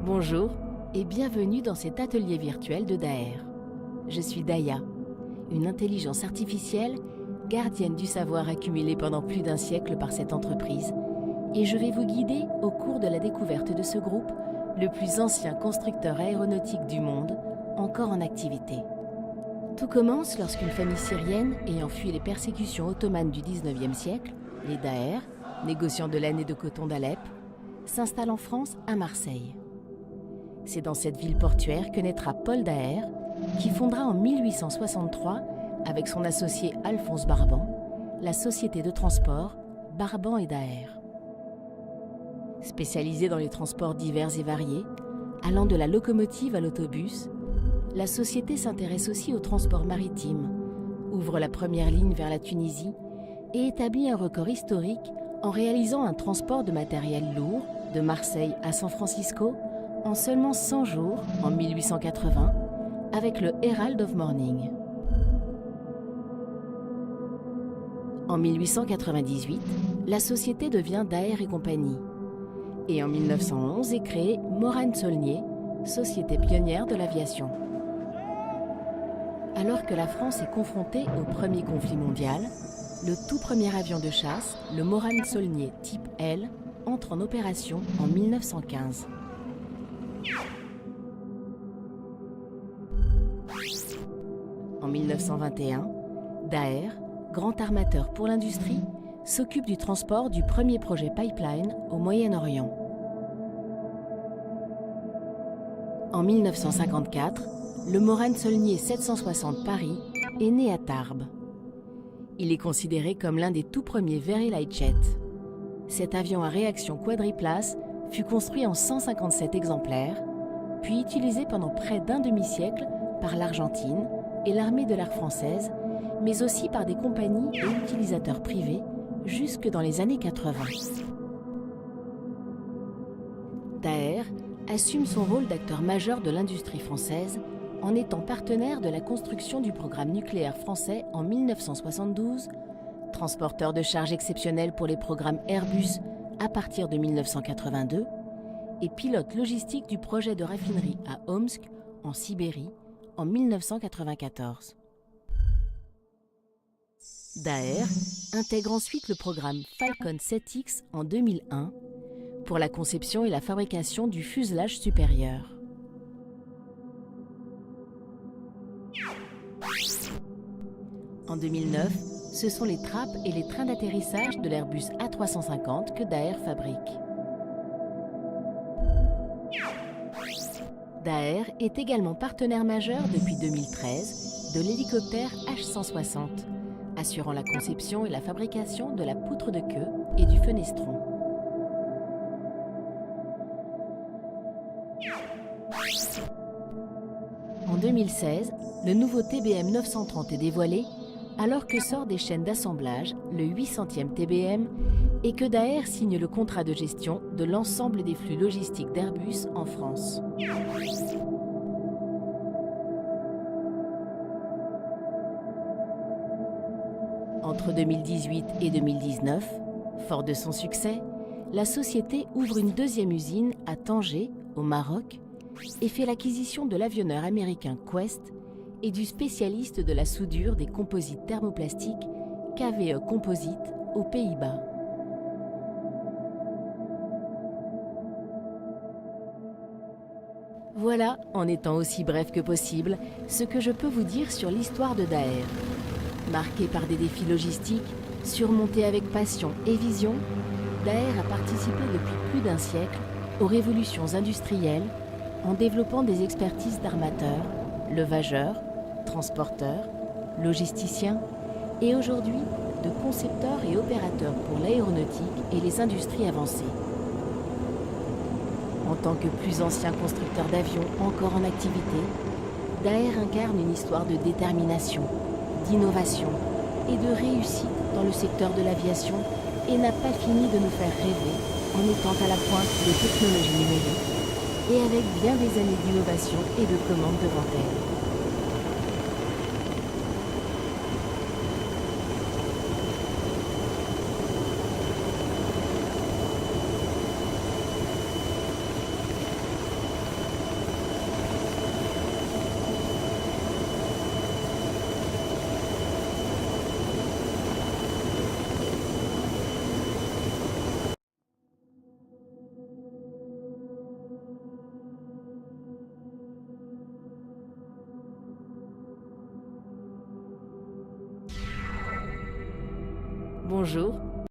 Bonjour et bienvenue dans cet atelier virtuel de Daher. Je suis Daya, une intelligence artificielle gardienne du savoir accumulé pendant plus d'un siècle par cette entreprise, et je vais vous guider au cours de la découverte de ce groupe, le plus ancien constructeur aéronautique du monde, encore en activité. Tout commence lorsqu'une famille syrienne ayant fui les persécutions ottomanes du 19e siècle, les Daher, négociants de laine et de coton d'Alep, s'installe en France à Marseille. C'est dans cette ville portuaire que naîtra Paul Daher, qui fondera en 1863, avec son associé Alphonse Barban, la société de transport Barban et Daher. Spécialisée dans les transports divers et variés, allant de la locomotive à l'autobus, la société s'intéresse aussi au transport maritime, ouvre la première ligne vers la Tunisie et établit un record historique en réalisant un transport de matériel lourd de Marseille à San Francisco en seulement 100 jours, en 1880, avec le Herald of Morning. En 1898, la société devient Daher et compagnie. Et en 1911 est créée Morane-Saulnier, société pionnière de l'aviation. Alors que la France est confrontée au premier conflit mondial, le tout premier avion de chasse, le Morane-Saulnier type L, entre en opération en 1915. En 1921, Daher, grand armateur pour l'industrie, s'occupe du transport du premier projet pipeline au Moyen-Orient. En 1954, le Morane-Saulnier 760 Paris est né à Tarbes. Il est considéré comme l'un des tout premiers Very Light Jets. Cet avion à réaction quadriplace fut construit en 157 exemplaires, puis utilisé pendant près d'un demi-siècle par l'Argentine et l'armée de l'air française, mais aussi par des compagnies et utilisateurs privés jusque dans les années 80. Daher assume son rôle d'acteur majeur de l'industrie française en étant partenaire de la construction du programme nucléaire français en 1972, transporteur de charges exceptionnelles pour les programmes Airbus à partir de 1982 et pilote logistique du projet de raffinerie à Omsk, en Sibérie, en 1994. Daher intègre ensuite le programme Falcon 7X en 2001 pour la conception et la fabrication du fuselage supérieur. En 2009, ce sont les trappes et les trains d'atterrissage de l'Airbus A350 que Daher fabrique. Daher est également partenaire majeur depuis 2013 de l'hélicoptère H160, assurant la conception et la fabrication de la poutre de queue et du fenestron. En 2016, le nouveau TBM 930 est dévoilé, alors que sort des chaînes d'assemblage le 800e TBM et que Daher signe le contrat de gestion de l'ensemble des flux logistiques d'Airbus en France. Entre 2018 et 2019, fort de son succès, la société ouvre une deuxième usine à Tanger, au Maroc, et fait l'acquisition de l'avionneur américain Quest et du spécialiste de la soudure des composites thermoplastiques KVE Composite aux Pays-Bas. Voilà, en étant aussi bref que possible, ce que je peux vous dire sur l'histoire de Daher. Marquée par des défis logistiques, surmontée avec passion et vision, Daher a participé depuis plus d'un siècle aux révolutions industrielles en développant des expertises d'armateurs, levageurs, transporteurs, logisticiens et aujourd'hui de concepteurs et opérateurs pour l'aéronautique et les industries avancées. En tant que plus ancien constructeur d'avions encore en activité, Daher incarne une histoire de détermination, d'innovation et de réussite dans le secteur de l'aviation et n'a pas fini de nous faire rêver en étant à la pointe des technologies numériques et avec bien des années d'innovation et de commandes devant elle. Bonjour